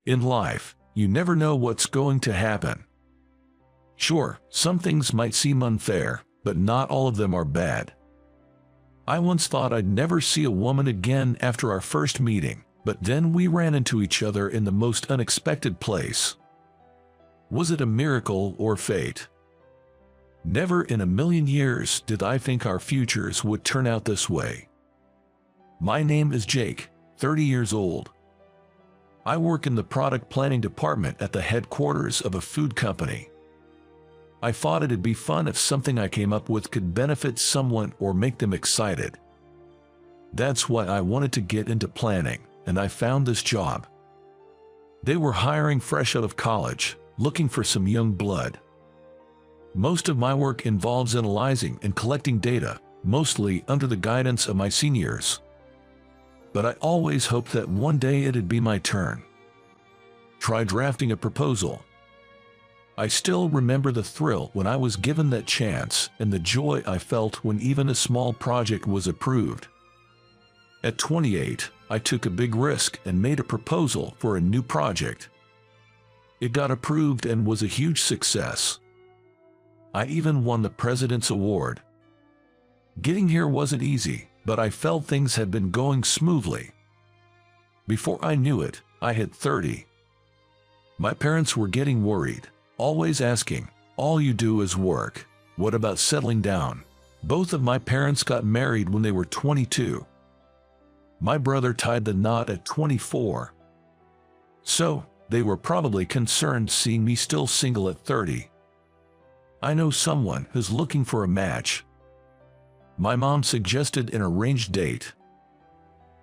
In life, you never know what's going to happen. Sure, some things might seem unfair, but not all of them are bad. I once thought I'd never see a woman again after our first meeting, but then we ran into each other in the most unexpected place. Was it a miracle or fate? Never in a million years did I think our futures would turn out this way. My name is Jake, 30 years old. I work in the product planning department at the headquarters of a food company. I thought it'd be fun if something I came up with could benefit someone or make them excited. That's why I wanted to get into planning, and I found this job. They were hiring fresh out of college, looking for some young blood. Most of my work involves analyzing and collecting data, mostly under the guidance of my seniors. But I always hoped that one day it'd be my turn. Try drafting a proposal. I still remember the thrill when I was given that chance and the joy I felt when even a small project was approved. At 28, I took a big risk and made a proposal for a new project. It got approved and was a huge success. I even won the President's Award. Getting here wasn't easy, but I felt things had been going smoothly. Before I knew it, I hit 30. My parents were getting worried, always asking, "All you do is work. What about settling down?" Both of my parents got married when they were 22. My brother tied the knot at 24. So, they were probably concerned seeing me still single at 30. I know someone who's looking for a match. My mom suggested an arranged date.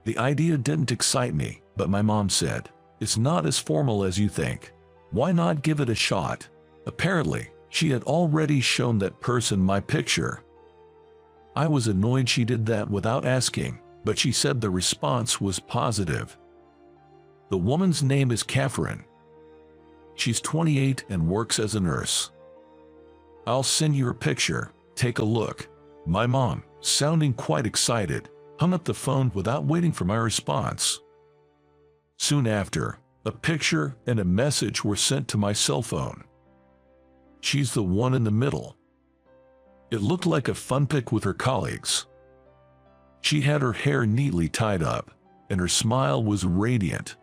The idea didn't excite me, but my mom said, "It's not as formal as you think. Why not give it a shot?" Apparently, she had already shown that person my picture. I was annoyed she did that without asking, but she said the response was positive. The woman's name is Catherine. She's 28 and works as a nurse. "I'll send you her picture, take a look." My mom, sounding quite excited, hung up the phone without waiting for my response. Soon after, a picture and a message were sent to my cell phone. She's the one in the middle. It looked like a fun pic with her colleagues. She had her hair neatly tied up, and her smile was radiant.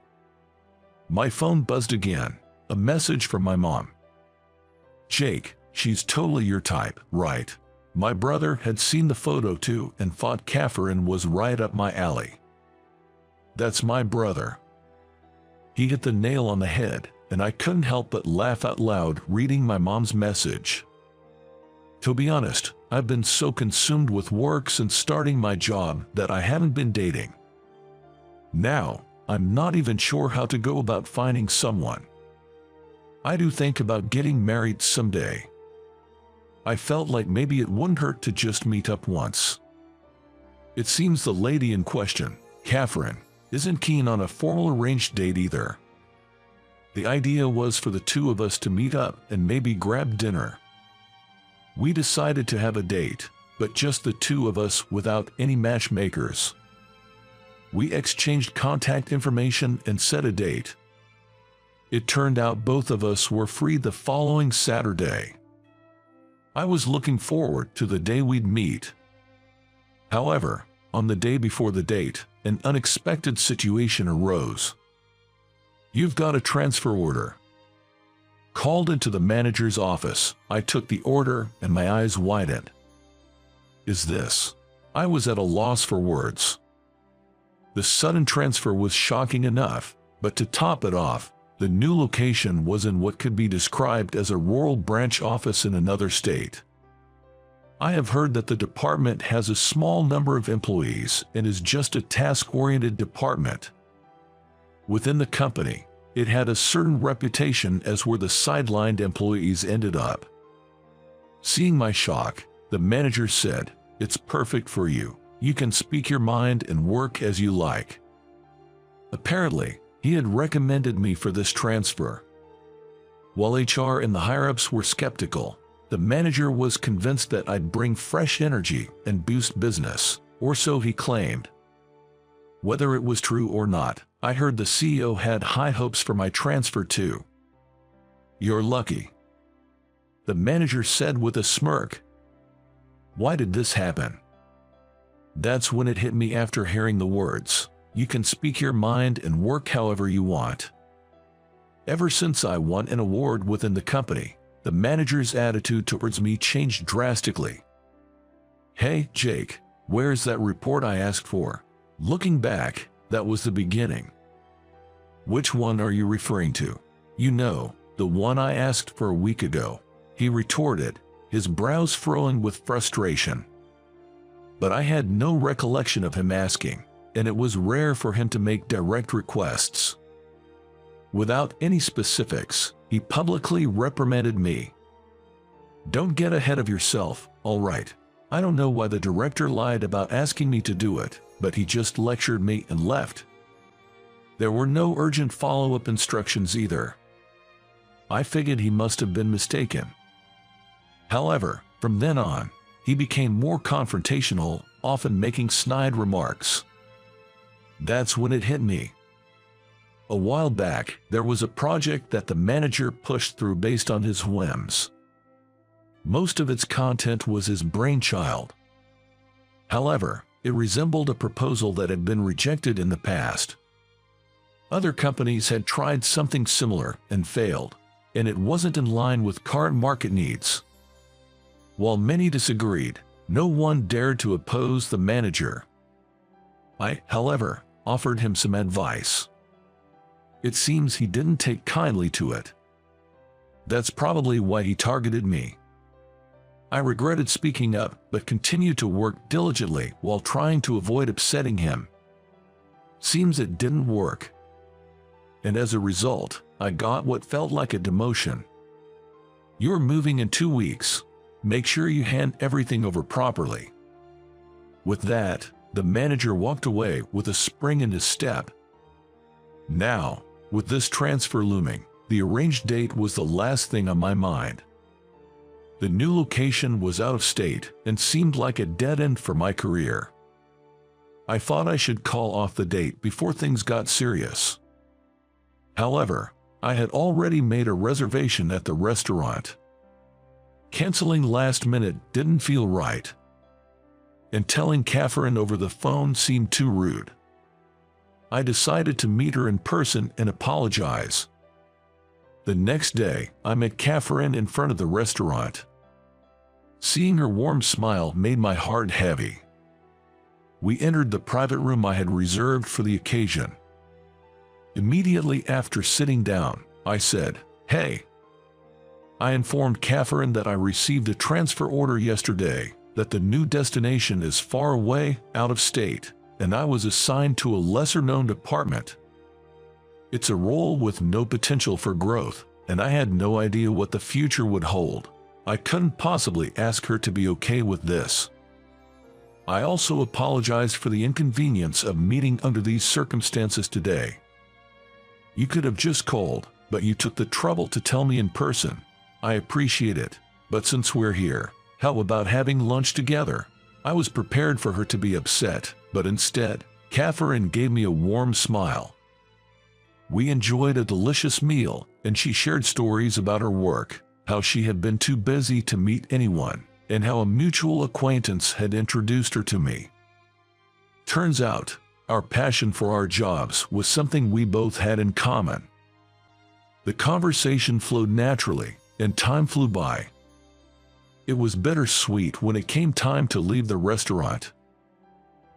My phone buzzed again, a message from my mom. "Jake, she's totally your type, right?" My brother had seen the photo too and thought Catherine was right up my alley. That's my brother. He hit the nail on the head, and I couldn't help but laugh out loud reading my mom's message. To be honest, I've been so consumed with work since starting my job that I haven't been dating. Now, I'm not even sure how to go about finding someone. I do think about getting married someday. I felt like maybe it wouldn't hurt to just meet up once. It seems the lady in question, Catherine, isn't keen on a formal arranged date either. The idea was for the two of us to meet up and maybe grab dinner. We decided to have a date, but just the two of us without any matchmakers. We exchanged contact information and set a date. It turned out both of us were free the following Saturday. I was looking forward to the day we'd meet. However, on the day before the date, an unexpected situation arose. "You've got a transfer order." Called into the manager's office, I took the order and my eyes widened. "Is this?" I was at a loss for words. The sudden transfer was shocking enough, but to top it off, the new location was in what could be described as a rural branch office in another state. I have heard that the department has a small number of employees and is just a task-oriented department. Within the company, it had a certain reputation as where the sidelined employees ended up. Seeing my shock, the manager said, "It's perfect for you. You can speak your mind and work as you like." Apparently, he had recommended me for this transfer. While HR and the higher-ups were skeptical, the manager was convinced that I'd bring fresh energy and boost business, or so he claimed. Whether it was true or not, I heard the CEO had high hopes for my transfer too. You're lucky, the manager said with a smirk. Why did this happen? That's when it hit me after hearing the words, you can speak your mind and work however you want. Ever since I won an award within the company, the manager's attitude towards me changed drastically. Hey, Jake, where's that report I asked for? Looking back, that was the beginning. Which one are you referring to? You know, the one I asked for a week ago, he retorted, his brows furrowing with frustration. But I had no recollection of him asking, and it was rare for him to make direct requests. Without any specifics, he publicly reprimanded me. Don't get ahead of yourself, all right. I don't know why the director lied about asking me to do it, but he just lectured me and left. There were no urgent follow-up instructions either. I figured he must have been mistaken. However, from then on, he became more confrontational, often making snide remarks. That's when it hit me. A while back, there was a project that the manager pushed through based on his whims. Most of its content was his brainchild. However, it resembled a proposal that had been rejected in the past. Other companies had tried something similar and failed, and it wasn't in line with current market needs. While many disagreed, no one dared to oppose the manager. I, however, offered him some advice. It seems he didn't take kindly to it. That's probably why he targeted me. I regretted speaking up, but continued to work diligently while trying to avoid upsetting him. Seems it didn't work. And as a result, I got what felt like a demotion. You're moving in 2 weeks. Make sure you hand everything over properly. With that, the manager walked away with a spring in his step. Now, with this transfer looming, the arranged date was the last thing on my mind. The new location was out of state and seemed like a dead end for my career. I thought I should call off the date before things got serious. However, I had already made a reservation at the restaurant. Canceling last minute didn't feel right. And telling Catherine over the phone seemed too rude. I decided to meet her in person and apologize. The next day, I met Catherine in front of the restaurant. Seeing her warm smile made my heart heavy. We entered the private room I had reserved for the occasion. Immediately after sitting down, I said, "Hey." I informed Catherine that I received a transfer order yesterday, that the new destination is far away, out of state, and I was assigned to a lesser-known department. It's a role with no potential for growth, and I had no idea what the future would hold. I couldn't possibly ask her to be okay with this. I also apologized for the inconvenience of meeting under these circumstances today. You could have just called, but you took the trouble to tell me in person. I appreciate it, but since we're here, how about having lunch together? I was prepared for her to be upset, but instead, Catherine gave me a warm smile. We enjoyed a delicious meal, and she shared stories about her work, how she had been too busy to meet anyone, and how a mutual acquaintance had introduced her to me. Turns out, our passion for our jobs was something we both had in common. The conversation flowed naturally, and time flew by. It was bittersweet when it came time to leave the restaurant.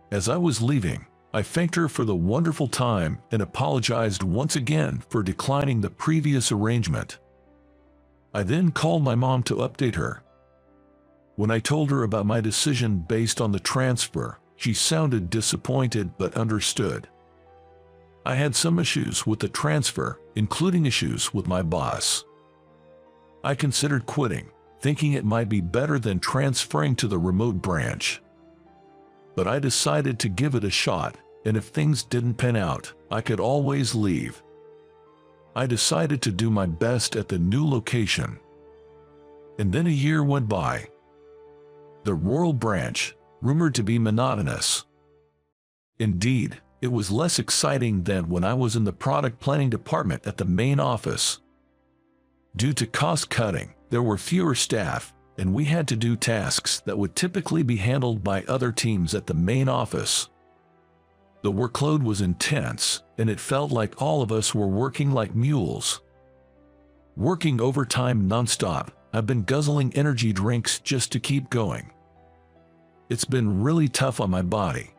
As I was leaving, I thanked her for the wonderful time and apologized once again for declining the previous arrangement. I then called my mom to update her. When I told her about my decision based on the transfer, she sounded disappointed but understood. I had some issues with the transfer, including issues with my boss. I considered quitting, thinking it might be better than transferring to the remote branch. But I decided to give it a shot, and if things didn't pan out, I could always leave. I decided to do my best at the new location. And then a year went by. The rural branch, rumored to be monotonous. Indeed, It was less exciting than when I was in the product planning department at the main office. Due to cost cutting, there were fewer staff, and we had to do tasks that would typically be handled by other teams at the main office. The workload was intense, and it felt like all of us were working like mules. Working overtime nonstop, I've been guzzling energy drinks just to keep going. It's been really tough on my body.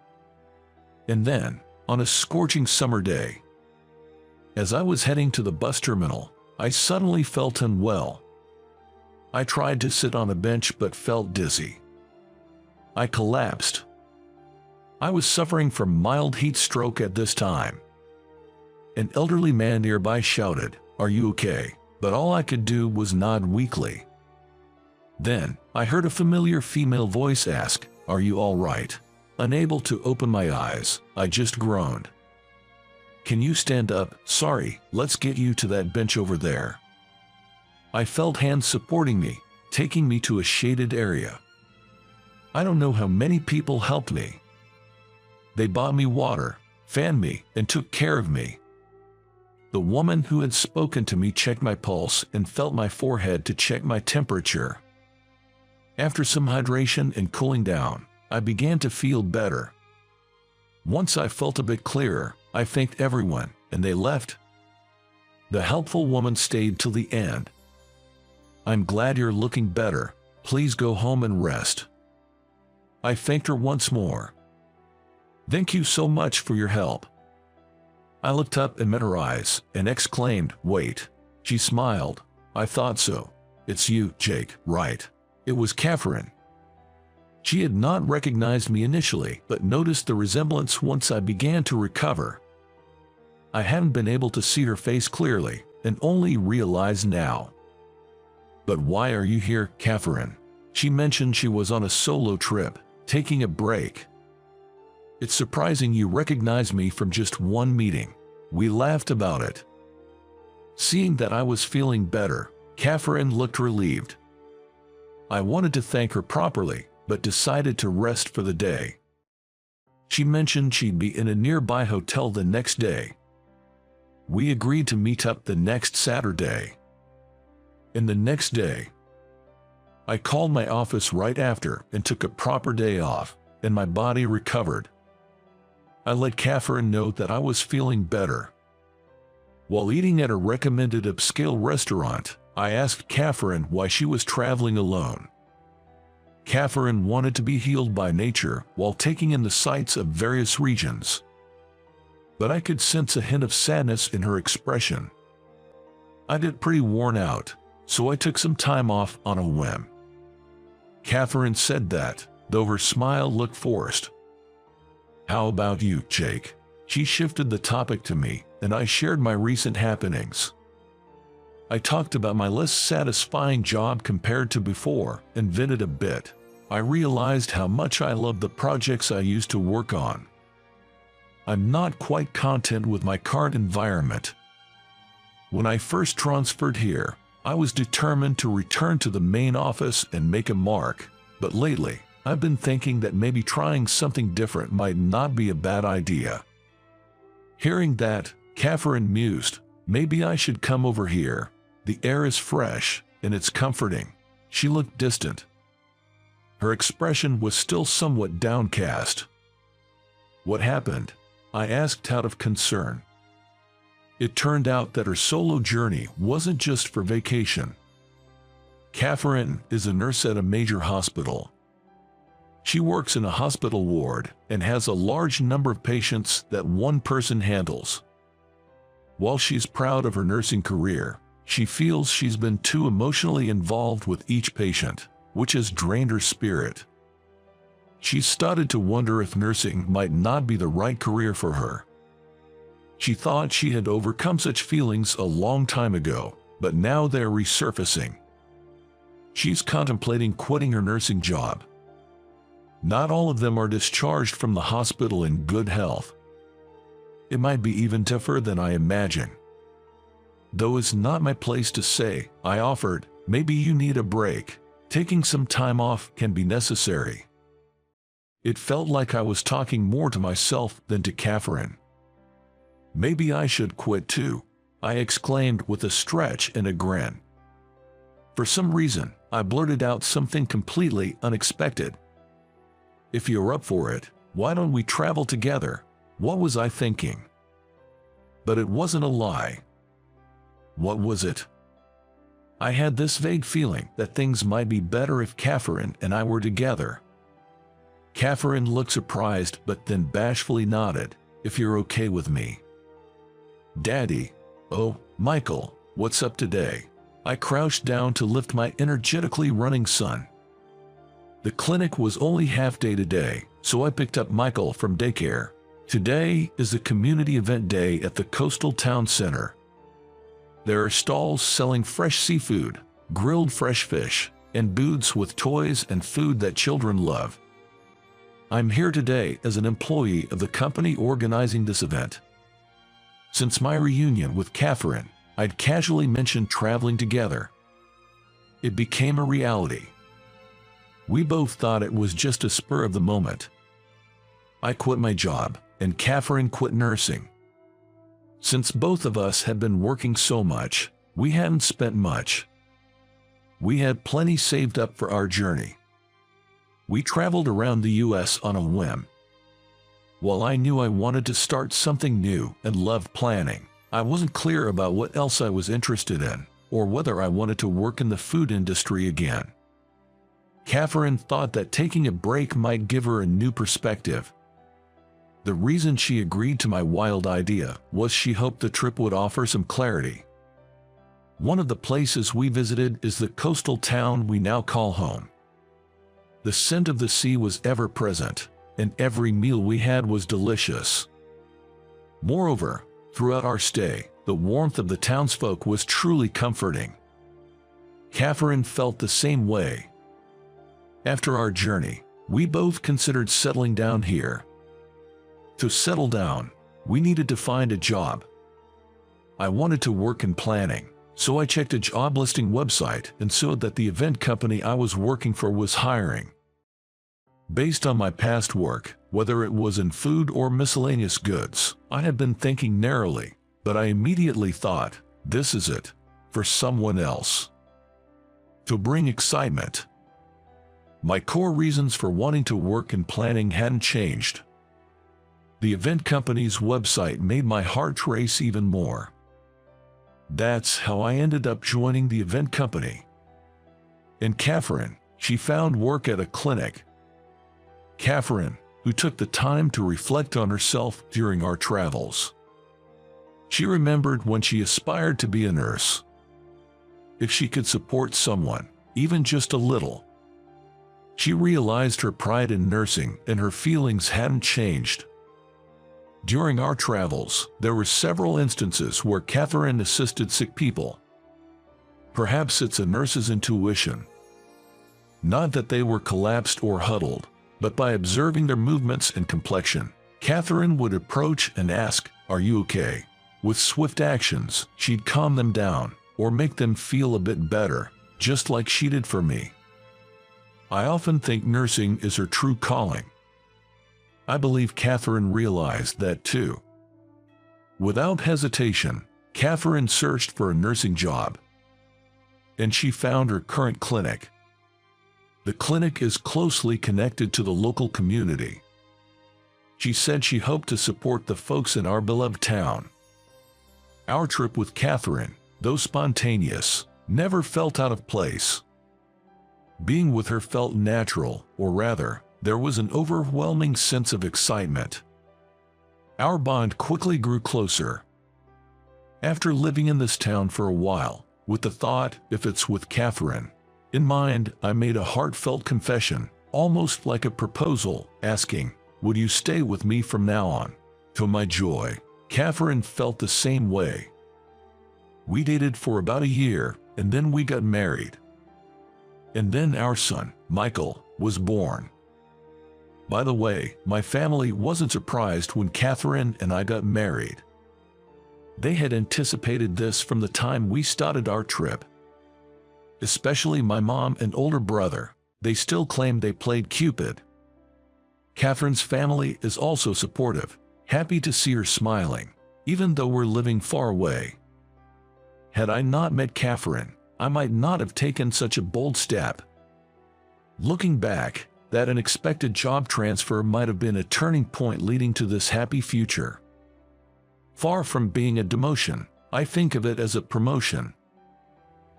And then, on a scorching summer day, as I was heading to the bus terminal, I suddenly felt unwell. I tried to sit on a bench but felt dizzy. I collapsed. I was suffering from mild heat stroke at this time. An elderly man nearby shouted, "Are you okay?" But all I could do was nod weakly. Then, I heard a familiar female voice ask, "Are you all right?" Unable to open my eyes, I just groaned. "Can you stand up? Sorry, let's get you to that bench over there." I felt hands supporting me, taking me to a shaded area. I don't know how many people helped me. They bought me water, fanned me, and took care of me. The woman who had spoken to me checked my pulse and felt my forehead to check my temperature. After some hydration and cooling down, I began to feel better. Once I felt a bit clearer, I thanked everyone, and they left. The helpful woman stayed till the end. "I'm glad you're looking better. Please go home and rest." I thanked her once more. "Thank you so much for your help." I looked up and met her eyes, and exclaimed, "Wait." She smiled. "I thought so. It's you, Jake, right?" It was Catherine. She had not recognized me initially, but noticed the resemblance once I began to recover. I hadn't been able to see her face clearly, and only realized now. "But why are you here, Catherine?" She mentioned she was on a solo trip, taking a break. "It's surprising you recognized me from just one meeting." We laughed about it. Seeing that I was feeling better, Catherine looked relieved. I wanted to thank her properly, but decided to rest for the day. She mentioned she'd be in a nearby hotel the next day. We agreed to meet up the next Saturday. And the next day, I called my office right after and took a proper day off, and my body recovered. I let Catherine know that I was feeling better. While eating at a recommended upscale restaurant, I asked Catherine why she was traveling alone. Catherine wanted to be healed by nature while taking in the sights of various regions. But I could sense a hint of sadness in her expression. I'd get pretty worn out, so I took some time off on a whim. Catherine said that, though her smile looked forced. "How about you, Jake?" She shifted the topic to me, and I shared my recent happenings. I talked about my less satisfying job compared to before, and vented a bit. I realized how much I loved the projects I used to work on. I'm not quite content with my current environment. When I first transferred here, I was determined to return to the main office and make a mark, but lately, I've been thinking that maybe trying something different might not be a bad idea. Hearing that, Catherine mused, "Maybe I should come over here. The air is fresh, and it's comforting." She looked distant. Her expression was still somewhat downcast. "What happened?" I asked out of concern. It turned out that her solo journey wasn't just for vacation. Catherine is a nurse at a major hospital. She works in a hospital ward and has a large number of patients that one person handles. While she's proud of her nursing career, she feels she's been too emotionally involved with each patient, which has drained her spirit. She started to wonder if nursing might not be the right career for her. She thought she had overcome such feelings a long time ago, but now they're resurfacing. She's contemplating quitting her nursing job. Not all of them are discharged from the hospital in good health. It might be even tougher than I imagine. Though it's not my place to say, I offered, "Maybe you need a break. Taking some time off can be necessary." It felt like I was talking more to myself than to Catherine. "Maybe I should quit too," I exclaimed with a stretch and a grin. For some reason, I blurted out something completely unexpected. "If you're up for it, why don't we travel together?" What was I thinking? But it wasn't a lie. What was it? I had this vague feeling that things might be better if Catherine and I were together. Catherine looked surprised but then bashfully nodded. "If you're okay with me." "Daddy." "Oh, Michael, what's up today?" I crouched down to lift my energetically running son. The clinic was only half day today, so I picked up Michael from daycare. Today is a community event day at the coastal town center. There are stalls selling fresh seafood, grilled fresh fish, and booths with toys and food that children love. I'm here today as an employee of the company organizing this event. Since my reunion with Catherine, I'd casually mentioned traveling together. It became a reality. We both thought it was just a spur of the moment. I quit my job, and Catherine quit nursing. Since both of us had been working so much, we hadn't spent much. We had plenty saved up for our journey. We traveled around the US on a whim. While I knew I wanted to start something new and loved planning, I wasn't clear about what else I was interested in, or whether I wanted to work in the food industry again. Catherine thought that taking a break might give her a new perspective. The reason she agreed to my wild idea was she hoped the trip would offer some clarity. One of the places we visited is the coastal town we now call home. The scent of the sea was ever present, and every meal we had was delicious. Moreover, throughout our stay, the warmth of the townsfolk was truly comforting. Catherine felt the same way. After our journey, we both considered settling down here. To settle down, we needed to find a job. I wanted to work in planning, so I checked a job listing website and saw that the event company I was working for was hiring. Based on my past work, whether it was in food or miscellaneous goods, I had been thinking narrowly, but I immediately thought, this is it, for someone else. To bring excitement. My core reasons for wanting to work in planning hadn't changed. The event company's website made my heart race even more. That's how I ended up joining the event company. And Catherine, she found work at a clinic. Catherine, who took the time to reflect on herself during our travels. She remembered when she aspired to be a nurse. If she could support someone, even just a little. She realized her pride in nursing and her feelings hadn't changed. During our travels, there were several instances where Catherine assisted sick people. Perhaps it's a nurse's intuition. Not that they were collapsed or huddled, but by observing their movements and complexion, Catherine would approach and ask, "Are you okay?" With swift actions, she'd calm them down, or make them feel a bit better, just like she did for me. I often think nursing is her true calling. I believe Catherine realized that too. Without hesitation, Catherine searched for a nursing job. And she found her current clinic. The clinic is closely connected to the local community. She said she hoped to support the folks in our beloved town. Our trip with Catherine, though spontaneous, never felt out of place. Being with her felt natural, or rather, there was an overwhelming sense of excitement. Our bond quickly grew closer. After living in this town for a while, with the thought, if it's with Catherine in mind, I made a heartfelt confession, almost like a proposal, asking, "Would you stay with me from now on?" To my joy, Catherine felt the same way. We dated for about a year, and then we got married. And then our son, Michael, was born. By the way, my family wasn't surprised when Catherine and I got married. They had anticipated this from the time we started our trip. Especially my mom and older brother, they still claimed they played Cupid. Catherine's family is also supportive, happy to see her smiling, even though we're living far away. Had I not met Catherine, I might not have taken such a bold step. Looking back, that unexpected job transfer might have been a turning point leading to this happy future. Far from being a demotion, I think of it as a promotion.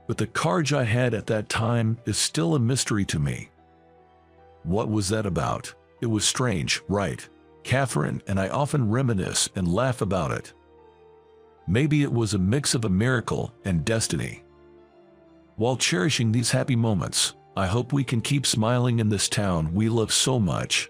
But the courage I had at that time is still a mystery to me. What was that about? It was strange, right? Catherine and I often reminisce and laugh about it. Maybe it was a mix of a miracle and destiny. While cherishing these happy moments, I hope we can keep smiling in this town we love so much.